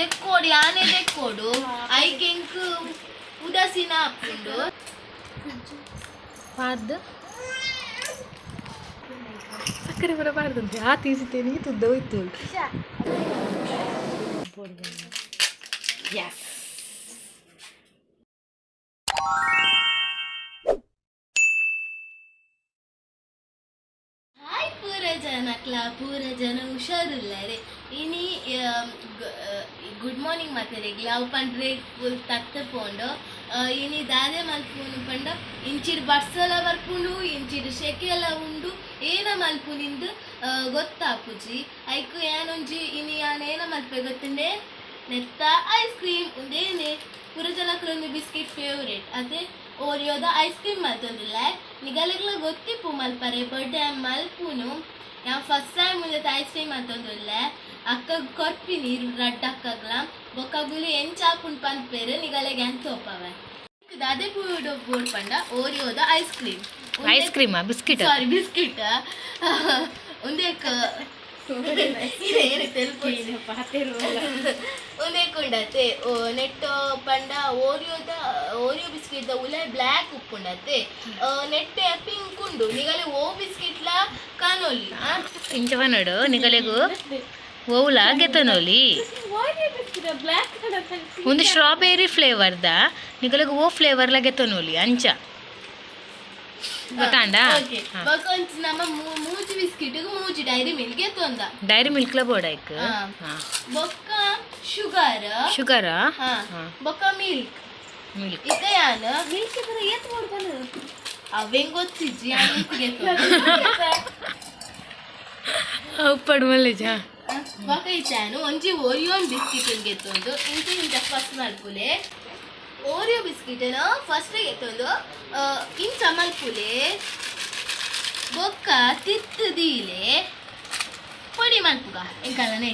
ದೆಕ್ಕೋಡು ಯಾನೆ ದೆಕ್ಕೋಡು ಐಕೆ ink ಉದಾಸೀನ ಹಾಕೊಂಡು ಪಾರ್ದು ಸಕ್ಕರೆ ಬರಬಾರ್ದಂತೆ ಆ ತೀಸಿತೇನೆ ತುದ್ದ ಹೋಯ್ತು ಎಸ್ ಹಾಯ್ ಪೂರ ಜನ ಹುಷಾರಿಲ್ಲರೆ ಇನಿ ಗುಡ್ ಮಾರ್ನಿಂಗ್ ಮಾತಾಡಿಗ್ಲ ಅವು ಪಂಡ್ರೆ ಫುಲ್ ತತ್ತಪೋಂಡು ಇನಿ ದಾದೆ ಮಲ್ಪುನು ಪಂಡ ಇಂಚಿಡ್ ಬಡ್ಸಲ ಬರ್ಪುಂಡು ಇಂಚಿಡ್ ಶೆಕೆಲ ಉಂಡು ಏನ ಮಲ್ಪುನಿಂದು ಗೊತ್ತಾಪುಜಿ ಐಕು ಏನೊಂಜಿ ಇನಿ ಏನ ಮಲ್ಪೆ ಗೊತ್ತುಂಡೆ ನೆತ್ತ ಐಸ್ ಕ್ರೀಮ್ ಉಂದೇನೆ ಪೂರ ಜನಕ್ಕೊಂದು ಬಿಸ್ಕಿಟ್ ಫೇವ್ರೇಟ್ ಅದೇ ಓರಿಯೋದ ಐಸ್ ಕ್ರೀಮ್ ಮಲ್ತೊಂದಿಲ್ಲ ನಿಗಲೆಗ್ಲ ಗೊತ್ತಿಪ್ಪು ಮಲ್ಪರೆ ಬರ್ಡೇ ಮಲ್ಪುನು ಯಾ ಫಸ್ಟ್ ಟೈಮ್ ಮುಂದೆ ಐಸ್ ಕ್ರೀಮ್ ಅಂತಂದಿಲ್ಲ ಅಕ್ಕ ಕೊರ್ಪಿನಿ ರಡ್ಡ ಅಕ್ಕಗ್ಲ ಬೊಕ್ಕಗುಲು ಎಂಚಾಪುನ್ ಪಂಪೇರು ನಿಗಲೆಗೆ ಅಂತ ಒಪ್ಪವೆ ಅದೇ ಬೋರ್ಡ್ ಪಂಡ ಓರಿಯೋದ ಐಸ್ ಕ್ರೀಮ್ ಬಿಸ್ಕಿಟ್ ಸಾರಿ ಬಿಸ್ಕಿಟ್ ಒಂದೇಕ ಉಂಡತೆ ನೆಟ್ಟು ಪಂಡ ಓರಿಯೋ ಬಿಸ್ಕಿಟ್ ಉಲೆ ಬ್ಲ್ಯಾಕ್ ಉಪ್ಪುಂಡತೆ ನೆಟ್ಟೆ ಪಿಂಕ್ ಉಂಡು ನಿಗಲೆ ಓ ಬಿಸ್ಕಿಟ್ಲ ಕಾನೋಲಿ ಇಂಚವನಡು ನಿಗಲೆಗು ಓವುಲ ಗೆತನೋಲಿ ಒಂದು ಸ್ಟ್ರಾಬೆರಿ ಫ್ಲೇವರ್ದ ನಿಗಲೆಗು ಓ ಫ್ಲೇವರ್ಲ ಗೆತನೋಲಿ ಅಂಚ ಗೊತ್ತಾಂಡಾ ನಮ್ಮ ಮೂಜಿ ಬಿಸ್ಕಿಟ್ ಮೂಜಿ ಡೈರಿ ಮಿಲ್ಕ್ ಎತ್ತೊಂದ ಡೈರಿ ಮಿಲ್ಕ್ ಲ ಬೋಡಾಯ್ಕ ಬೊಕ್ಕ ಶುಗರ್ ಬೊಕ್ಕ ಮಿಲ್ಕ್ ಈಗ ಯಾನ ಮಿಲ್ಕ್ ಇದ್ರ ಏತ್ ಮಾಡ್ತಾನ ಅವೆಂಗ್ ಗೊತ್ತಿಜ್ಜಿ ಉಪ್ಪಡು ಮಲ್ಲೇಜ ಬೊಕ್ಕ ಇಚ್ಚಾನು ಒಂಜಿ ಓರಿಯೋನ್ ಬಿಸ್ಕಿಟ್ ಗೆತ್ತೊಂದು ಇಂಚ ಫಸ್ಟ್ ಮಲ್ಪುಲೆ ಓರಿಯೋ ಬಿಸ್ಕಿಟನ ಫಸ್ಟ್ ಎತ್ತೊಂದು ಇಂಚ ಮಲ್ಪುಲೆ ಬೊಕ್ಕ ತಿತ್ತದೀಲೆ ಪೊಡಿ ಮಲ್ಪುಗ ಎಂಕಲನೆ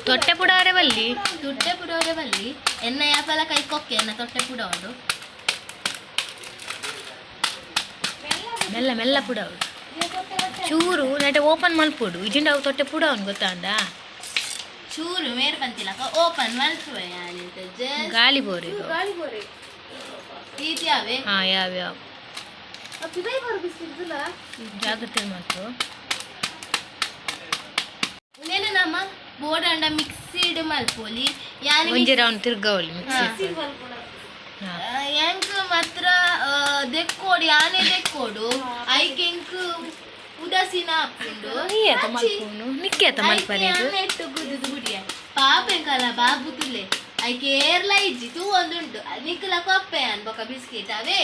ತೊಟ್ಟೆ ಪುಡಾರೆ ಬಲ್ಲಿ ಎನ್ನ ಯಾಪಲ ಕೈ ಕೊಕ್ಕೆ ಎನ್ನ ತೊಟ್ಟೆ ಪುಡೋಡು ಮೆಲ್ಲ ಮೆಲ್ಲ ಪುಡವಡು ಚೂರು ನೆಟ್ಟೆ ಓಪನ್ ಮಲ್ಪುಡು ಇಜಿಂಡ ಅವು ತೊಟ್ಟೆ ಪುಡವನು ಗೊತ್ತಾಂಡ ಚೂರು ಮೇರ್ ಪಂತಿಲಕ ಓಪನ್ ಮಲ್ಪುವೆ ಗಾಳಿ ಬೋರಿ ಇದ್ಯಾವೆ ಯಾವ್ಯಾವ ಜಾಗ್ರತೆ ಮಾಡ್ತು ಇನ್ನೇನು ನಮ್ಮ ಬೋರ್ಡ್ ಅಂಡ ಮಿಕ್ಸಿಡ್ ಮಲ್ಪೋಲಿ ಒಂಜಿ ರೌಂಡ್ ತಿರ್ಗವಲಿ ಮಿಕ್ಸಿ ಎಂಕ್ ಮಾತ್ರ ದೆಕ್ಕೋಡು ಯಾನೆ ದೆಕ್ಕೋಡು ಐಕೆ ಇಂಕ್ ಉದಾಸೀನ ಹಾಕೊಂಡು ನಿಕ್ಕೇತ ಮಲ್ಪರೆ ನೆಟ್ಟು ಗುದ್ದು ಗುಡಿಯ ಪಾಪ ಎಂಕಲ್ಲ ಬಾಬು ತುಲೆ ಐಕೆ ಏರ್ಲ ಇಜ್ಜಿ ತೂ ಒಂದುಂಟು ನಿಕ್ಕಲ ಕೊಪ್ಪೆ ಅನ್ಬೊಕ ಬಿಸ್ಕಿಟ್ ಅವೇ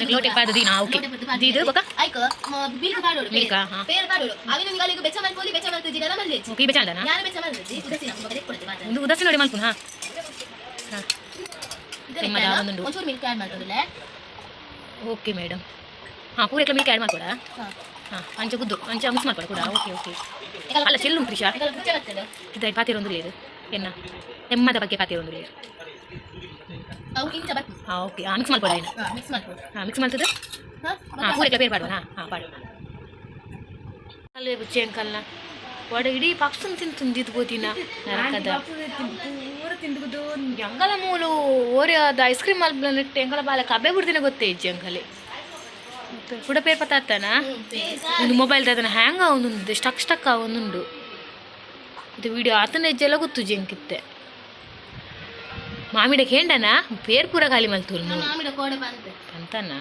ಲೋಟೆ ಪಾದದಿ ನಾ ಓಕೆ ದಿದು ಬಕ ಐಕ ಬಿಲ್ಕ ಪಾಡೋಡು ಮಿಲ್ಕ ಪೇರ್ ಪಾಡೋಡು ಅವಿನ ನಿಗಲಿಗೆ ಬೆಚ್ಚ ಮಲ್ಪೋಲಿ ಬೆಚ್ಚ ಮಲ್ತಜಿ ನನ ಮಲ್ಲೆಜಿ ಓಕೆ ಬೆಚ್ಚಂದನ ನಾನು ಬೆಚ್ಚ ಮಲ್ತಜಿ ಉದಸಿನ ಬಗದೆ ಕೊಡ್ತೆ ಮಾತ್ರ ಒಂದು ಉದಸಿ ನೋಡಿ ಮಲ್ಪುನ ಇದನ್ನ ಒಂಚೂರು ಮಿಲ್ಕ್ ಆಡ್ ಮಾಡ್ತದಲ್ಲ ಓಕೆ ಮೇಡಮ್ ಪೂರೈಕ ಮಿಲ್ಕ್ ಆಡ್ ಮಾಡ್ಕೊಡ ಅಂಚ ಗುದ್ದು ಅಂಚ ಮಿಕ್ಸ್ ಮಾಡ್ಕೊಡ ಕೂಡ ಓಕೆ ಅಲ್ಲ ಚೆಲ್ಲು ಪ್ರಿಶಾ ಇದು ಪಾತಿರೊಂದು ಲೇರು ಎನ್ನ ಎಮ್ಮದ ಬಗ್ಗೆ ಪಾತಿರೊಂದು ಲೇರು ಓಕೆ ಮಿಕ್ಸ್ ಮಾಡ್ಕೊಡ ಮಿಕ್ಸ್ ಮಾಡ್ತದೆ ಪೂರೈಕ ಬೇರೆ ಪಾಡುವ ಪಾಡು ಅಲ್ಲೇ ಬುಚ್ಚಿ ಅಂಕಲ್ನ ಒಡ ಇಡೀ ಪಕ್ಷನ್ ತಿಂದು ಬೋದಿನ ನರಕದ ತಿಂದು ಎಂಗಲ ಮೂಲು ಓರೆ ಅದು ಐಸ್ ಕ್ರೀಮ್ ಮಲ್ಪಟ್ಟು ಎಂಗಲ ಬಾಲ ಕಬ್ಬೆ ಬಿಡ್ದಿನ ಗೊತ್ತೇ ಇಜ್ಜಿ ಅಂಕಲೆ ಕೂಡ ಪೇರ್ ಪತ್ತಾನ ಒಂದು ಮೊಬೈಲ್ ಅದನ್ನ ಹ್ಯಾಂಗ್ ಅವನುಂಡು ಸ್ಟಕ್ ಅವನುಂಡು ಇದು ವಿಡಿಯೋ ಆತನ ಹೆಜ್ಜೆಲ್ಲ ಗೊತ್ತು ಜಂಕಿತ್ತೆ ಮಾಮಿಡಕ್ಕೆ ಹೇಂಡನ ಪೇರ್ ಪೂರ ಖಾಲಿ ಮಲ್ತೂರು ಅಂತನ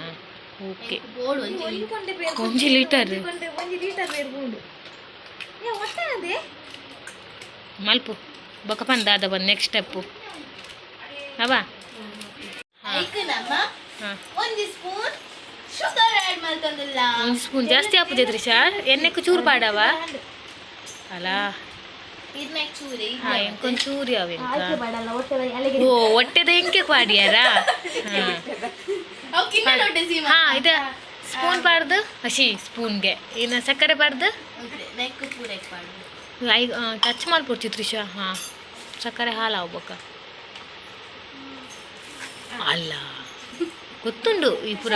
ಓಕೆ 1 ಲೀಟರ್ ಮಲ್ಪು ಬೊಕ ಪಂದಾದ ಬಂದು ನೆಕ್ಸ್ಟ್ ಸ್ಟೆಪ್ಪು ಅವಾ ಒಂದು ಸ್ಪೂನ್ ಜಾಸ್ತಿ ಹಾಪುದೆ ತ್ರಿಷಾ ಎಣ್ಣೆಕ್ಕೆ ಚೂರು ಪಾಡವ ಅಲ್ಲ ಎಂಕೊಂದು ಚೂರಿ ಅವ ಓ ಹೊಟ್ಟೆದ ಎಂಕೆ ಪಾಡ್ಯಾರ ಇದ ಸ್ಪೂನ್ ಪಾಡ್ದು ಹಸಿ ಸ್ಪೂನ್ಗೆ ಇನ್ನು ಸಕ್ಕರೆ ಪಾಡ್ದು ಟಚ್ ಮಾಡ್ಕೊಡ್ತಿ ತ್ರಿಷಾ ಸಕ್ಕರೆ ಹಾಲು ಆಗ್ಬೇಕ ಅಲ್ಲ ಗೊತ್ತುಂಡು ಈ ಪೂರ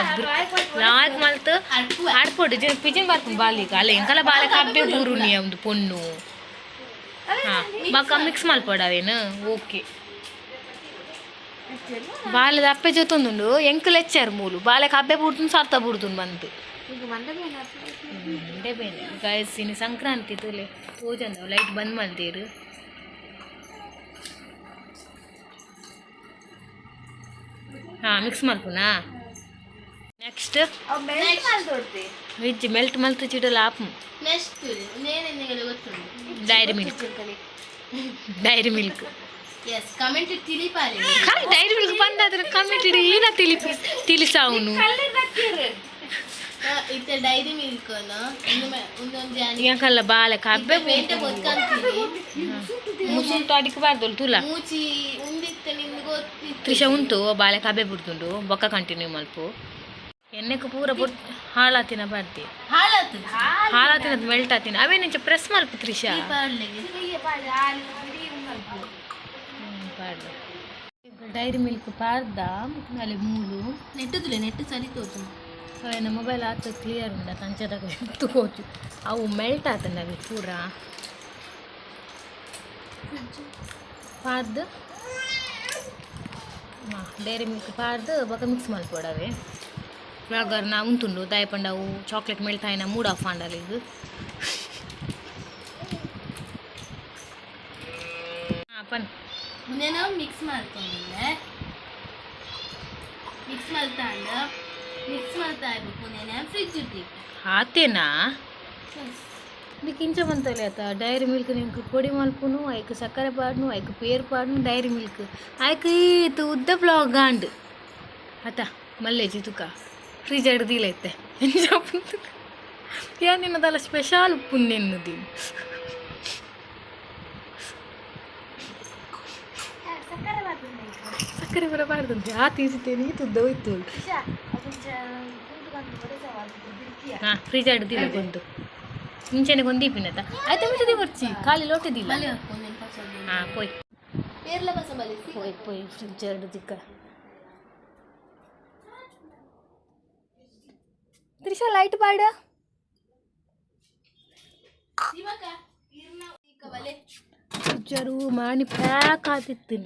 ಲಾಯ್ಕ್ ಮಲ್ತ್ ಆಡ್ಪೊಡು ಪಿಜಿನ್ ಬರ್ಕೊಂಡು ಬಾಲಿಗೆ ಅಲ್ಲ ಎಂಕಲ ಬಾಲಕ ಅಬ್ಬೆ ಬೂರುನಿ ಒಂದು ಪೊಣ್ಣು ಹಾಂ ಬಾಕ ಮಿಕ್ಸ್ ಮಲ್ಪಡವೇನು ಓಕೆ ಬಾಲದ ಅಪ್ಪೆ ಜೊತೊಂದುಂಡು ಎಂಕಲ್ ಎಚ್ಚಾರು ಮೂಲು ಬಾಲಕ ಅಬ್ಬೆ ಬುಡ್ತು ಸರ್ತ ಬುಡ್ತು ಬಂತು ಮಂಡೆ ಬೇನೆ ಗೈಸ್ ಇನ್ನು ಸಂಕ್ರಾಂತಿ ತುಲೆ ಪೂಜಂದ ಲೈಟ್ ಬಂದ್ ಮಾಡ್ತೀರು ಹಾಂ ಮಿಕ್ಸ್ ಮಾಡ್ಕೊನಾ ನೆಕ್ಸ್ಟ್ ವೆಜ್ ಮೆಲ್ಟ್ ಮಲ್ತು ಚಿಡಲ್ಲ ಆಪ್ ನೆಕ್ಸ್ಟ್ ಗೊತ್ತುಂಟು ಡೈರಿ ಮಿಲ್ಕ್ ಎಸ್ ಕಮೆಂಟ್ ತಿಳಿಪಾರಿ ಡೈರಿ ಮಿಲ್ಕ್ ಬಂದಾದ್ರೆ ಕಮೆಂಟ್ ಇಡಿ ಏನ ತಿಳಿಸಾವನು ಇತ್ತೆ ಡೈರಿ ಮಿಲ್ಕ್ ಒಂದೊಂದು ಯಾಕಲ್ಲ ಬಾಲಕ ಅಬ್ಬೆ ಪೇಂಟೆ ಗೊತ್ತಂತೀನಿ ಮುಸುಂಟು ಅಡಿಕಬಾರ್ದು ತುಲ ಮೂಚಿ ಉಂದಿತ್ತೆ ನಿಮ್ಗೆ ಗೊತ್ತಿತ್ತು ತ್ರಿಷ ಉಂಟು ಬಾಲಕ ಅಬ್ಬೆ ಬಿಡ್ತುಂಡು ಬೊಕ್ಕ ಕಂಟಿನ್ಯೂ ಮಲ್ಪು ಎಣ್ಣೆಗೆ ಪೂರ ಹಾಳಾತಿನ ಬರ್ತಿ ಹಾಳಾತಿನ ಮೆಲ್ಟ್ ಆತಿನ ಅವೇ ನಿಂಚ ಪ್ರೆಸ್ ಮಲ್ಪು ತ್ರಿಷ ಡೈರಿ ಮಿಲ್ಕ್ ಪಾರ್ದ ಅಲ್ಲಿ ಮೂಲು ನೆಟ್ಟು ಸರಿ ತೋಚು ಅವನ ಮೊಬೈಲ್ ಆತ ಕ್ಲಿಯರ್ ಉಂಡ ತಂಚದಾಗ ತಗೋಚು ಅವು ಮೆಲ್ಟ್ ಆತನ ಅవి ಪೂರ ಪಾರ್ದು ಡೈರಿ ಮಿಲ್ಕ್ ಪಾರ್ದು ಬೊಕ ಮಿಕ್ಸ್ ಮಲ್ಪೊಡವೆ ಇವಾಗ ನಾ ಉಂಟುಂಡು ದಯಪಂಡವು ಚಾಕ್ಲೇಟ್ ಮೆಲ್ತಾಯಿನ ಮೂಡ್ ಆಫ್ ಆಂಡಲ್ಲ ಇದು ಪನ್ ಮುಂದೇನೋ ಮಿಕ್ಸ್ ಮಾಡ್ಕೊಂಡಿದ್ದೆ ಮಿಕ್ಸ್ ಮಾಡ್ತಾ ಇರ್ಬೇಕು ಮುಂದೇನೆ ಫ್ರಿಜ್ ಇಟ್ಟಿದ್ದೆ ಆತೇನಾ ಇದಕ್ಕೆ ಇಂಚ ಬಂತಲ್ಲ ಆತ ಡೈರಿ ಮಿಲ್ಕ್ ನಿಮ್ಗೆ ಪೊಡಿ ಮಲ್ಪುನು ಐಕ್ ಸಕ್ಕರೆ ಪಾಡ್ನು ಐಕ್ ಪೇರ್ ಪಾಡ್ನು ಡೈರಿ ಮಿಲ್ಕ್ ಐಕ್ ಈತು ಉದ್ದ ಬ್ಲಾಗ್ ಗಾಂಡ್ ಆತ ಮಲ್ಲೇಜಿ ತುಕ ಫ್ರಿಜ್ ಅಡ್ದಿಲೈತೆ ಏನಿನ್ನದಲ್ಲ ಸ್ಪೆಷಲ್ ಪುಣ್ಯನ್ನದಿ ಸಕ್ಕರೆ ಬರಬಾರ್ದಂತೆ ಆ ತೀಸಿತೇನೆ ತುದ್ದ ಹೋಯ್ತು ಹಾಂ ಫ್ರಿಜ್ ಅಡ್ದಿಲ್ಲ ಗೊಂದು ಮುಂಚೆನೆ ಗೊಂದೀಪಿನತ ಆಯ್ತಾ ಮಿಟ್ಟದಿ ಬರ್ಚಿ ಖಾಲಿ ಲೋಟದಿಲ್ಲ ಹಾಂ ಪೋಯ್ ಪೋಯ್ ಫ್ರಿಜ್ ಅಡ್ದಿಕ್ಕ ತ್ರಿಷಾ ಲೈಟ್ ಬಾಡ ಫ್ರಿಜ್ಜರು ಮಾಡಿ ಪ್ಯಾಕ್ ಆತಿತ್ತು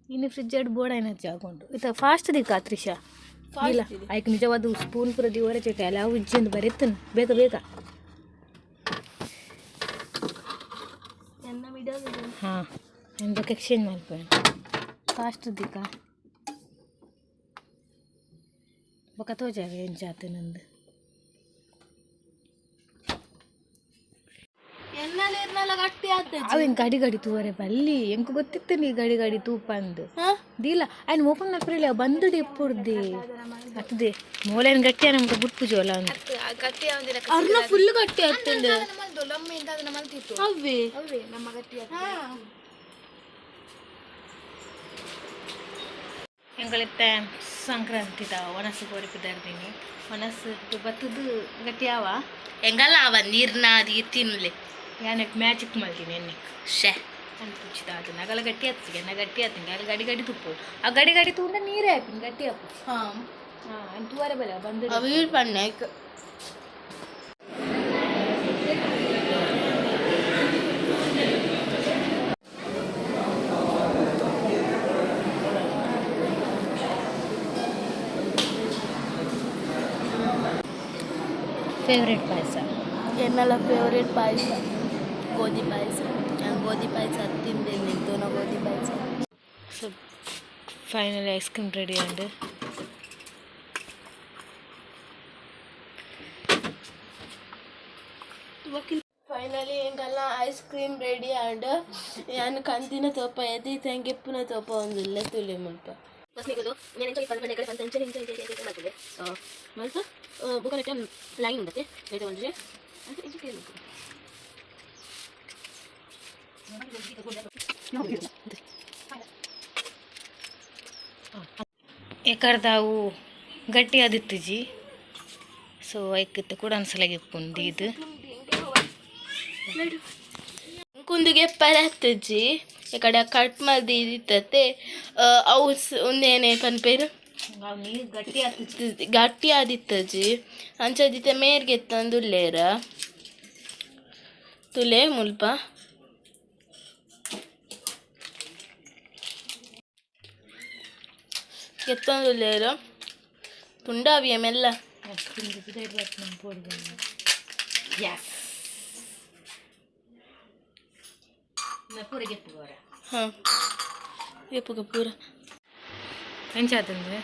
ಇನ್ನು ಫ್ರಿಜ್ ಅಡ್ ಬೋರ್ಡ್ ಏನ ಹಾಕೊಂಡು ಇದು ಫಾಸ್ಟ್ ದಿಕ್ಕ ತ್ರಿಷಾ ಇಲ್ಲ ಆಯ್ಕೆ ನಿಜವಾದ ಸ್ಪೂನ್ ಪುರ ದಿವರ ಚೇಟೆ ಅಲ್ಲ ಅವು ಇಜ್ಜಿಂದು ಬರೀತನು ಬೇಗ ಬೇಗ ಹಾಂ ಎಂದಕ್ಕೆ ಎಕ್ಸ್ಚೇಂಜ್ ಮಾಡ್ಬೇಡ ಫಾಸ್ಟ್ ದಿಕ್ಕ ಬೊಕ್ಕ ತೋಜಾಗ ಎಂಚಾತೆ ನಂದು ಅವೇನು ಗಡಿ ಗಡಿ ತೂವರೆ ಬಲ್ಲಿ ಎಂಕು ಗೊತ್ತಿತ್ತು ನೀ ಗಡಿ ಗಡಿ ತೂಪ ಅಂದು ದಿಲ್ಲ ఆయన ಓಪನ್ ಮಾಡ್ಬಿರಲಿ ಬಂದುಡಿ ಎಪ್ಪುಡ್ದೆ ಅತ್ತದೆ ಮೂಲೇನು ಗಟ್ಟಿಯ ನಮ್ಗೆ ಬುಟ್ಟು ಜೋಲ ಅಂತ ಅವ್ರನ್ನ ಫುಲ್ ಗಟ್ಟಿ ಆಗ್ತದೆ ಎಂಗಳಿತ್ತ ಸಂಕ್ರಾಂತಿದ ಒಣಸು ಕೊರಿಪಿದ್ದಾರ್ದೀನಿ ಒಣಸು ಬತ್ತದು ಗಟ್ಟಿ ಯಾವ ಹೆಂಗಲ್ಲ ಅವ ನೀರ್ನ ಅದು ತಿನ್ಲೆ ಯಾನಕ್ಕೆ ಮ್ಯಾಚಿಕ್ ಮಾಡ್ತೀನಿ ಎಣ್ಣೆ ಶೇ ಅನ್ಪುಚ್ಚಿದ ಅದು ನಗಲ ಗಟ್ಟಿ ಹತ್ತಿಗೆ ನಾ ಗಟ್ಟಿ ಹತ್ತೀನಿ ಅಲ್ಲಿ ಗಡಿ ಗಡಿ ತುಪ್ಪು ಆ ಗಡಿ ಗಡಿ ತೂಂಡ ನೀರೇ ಹಾಕ್ತೀನಿ ಗಟ್ಟಿ ಹಾಕು ಹಾಂ ಹಾಂ ತೂವರೆ ಬೆಲೆ ಬಂದು ಅವು ಪಣ್ಣಾಯ್ಕ ಫೇವ್ರೇಟ್ ಪಾಯಸ ಎನ್ನೆಲ್ಲ ಫೇವ್ರೇಟ್ ಪಾಯಸ ಗೋಧಿ ಪಾಯಸ ನಾನು ಗೋಧಿ ಪಾಯಸ ತಿಂದೇನೆ ನಿಂತು ಗೋಧಿ ಪಾಯಸ so finally ice cream ready and finally ಹಿಂಗೆಲ್ಲ ಐಸ್ ಕ್ರೀಮ್ ರೆಡಿ ಆಂಡ್ ನಾನು ಕಂದಿನ ತೋಪ ಎದಿ ತೆಂಗೆಪ್ಪನ ತೋಪ ಒಂದಿಲ್ಲ ತುಳಿ ಮುಲ್ಪ ಫಸ್ಟಿಗೆ నేను ఎంతో ఇబ్బంది పడే కొంచెం చెంచే ಮಾಡ್ತಿದ್ದೆ ಮತ್ತೆ ಬುಕ್ಕನೆಟ ಲೈನ್ ಉಂಟೆ ರೇಟ್ ಬಂದ್ರೆ ಅಂತ ಇಂಚೆ ಕೇಳಿ ಎಕರ್ದಾವು ಗಟ್ಟಿ ಆದಿತ್ತು ಜಿ ಸೊ ಐಕಿತ್ತು ಕೂಡ ಅನ್ಸಲಾಗಿ ಕುಂದಿ ಇದು ಕುಂದಿಗೆ ಪರ ಹತ್ತಜ್ಜಿ ఇక్కడ కట్ మల్దితే ಅವು ಒಂದೇನೆ ಪನ್ ಪೇರು ನೀರು ಗಟ್ಟಿ ಆಗ್ತದೆ. ಗಟ್ಟಿ ಆದಿತ್ತಜಿ ಅಂಚದಿತ್ತೆ ಮೇರ್ಗೆ ತಂದುಲ್ಲೇರ ತುಲೆ ಮುಲ್ಪ ಎತ್ತಂದುಲ್ಲೇರ ತುಂಡಾವಿಯ ಮೆಲ್ಲ ಹಾಂ ಎಪ್ಪುಗ ಪೂರ ಹೆಂಚಾತಂದ್ರೆ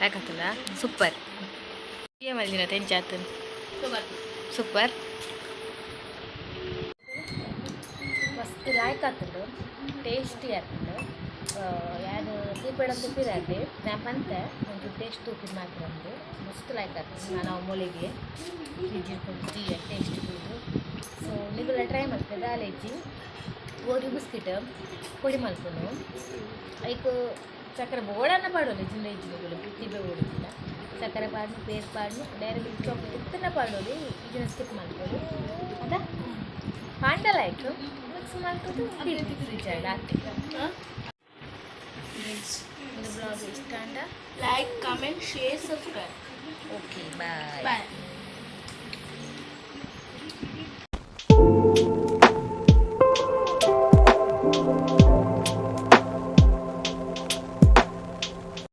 ಯಾಕತ್ತಲ್ಲ ಸೂಪರ್ ಏನು ಮಾಡಿದಿನ ಹೆಂಚಾತನ್ ಸೂಪರ್ ಮಸ್ತ್ ಲಾಯ್ಕಾತಂಡು ಟೇಸ್ಟಿ ಆಗ್ತದೆ ಯಾರು ದೀಪಡ ತುಪ್ಪಿದಾಗ್ಲಿ ನಾಪಂತ ಒಂದು ಟೇಸ್ಟ್ ತುಪ್ಪಿದ ಮಾತ್ರ ಒಂದು ಮಸ್ತ್ ಲಾಯ್ಕಾಗ್ತದೆ ನಾವು ಮೊಳಿಗೆ ಫ್ರಿಜ್ಜಿಗೆ ಟೇಸ್ಟ್ ಇದ್ದು ಸೊ ನಿಗುಲ ಟ್ರೈ ಮಾಡ್ತದೆ ದಾಲೇಜಿ ಗೋಧಿ ಬಿಸ್ಕಿಟ್ ಪುಡಿ ಮಲ್ಪನು ಐಕ್ ಸಕ್ಕರೆ ಬೋಡನ್ನ ಪಾಡೋಲ್ಲ ಜಿಂದ ಇಜ್ಜಿಗಳು ತಿಬ್ಬೆ ಓಡುತ್ತಿಲ್ಲ ಸಕ್ಕರೆ ಪಾಡು ಬೇರು ಪಾಡು ಡೈರೆಕ್ಟ್ ಚಾಕ್ಲೇಟ್ ಇತ್ತನ್ನ ಪಾಡೋದು ಇದನ್ನ ಸ್ಕಿಪ್ ಮಾಡ್ಬೋದು ಅದ ಪಾಂಡಲ ಆಯ್ತು ಮಿಕ್ಸ್ ಮಾಡ್ಕೊಂಡು ಫ್ರಿಜ್ ಆಗ್ತದೆ. ಬ್ಲಾಗ್ ಇಷ್ಟ ಅಂಡ like comment share subscribe. Okay bye ಬಾಯ್.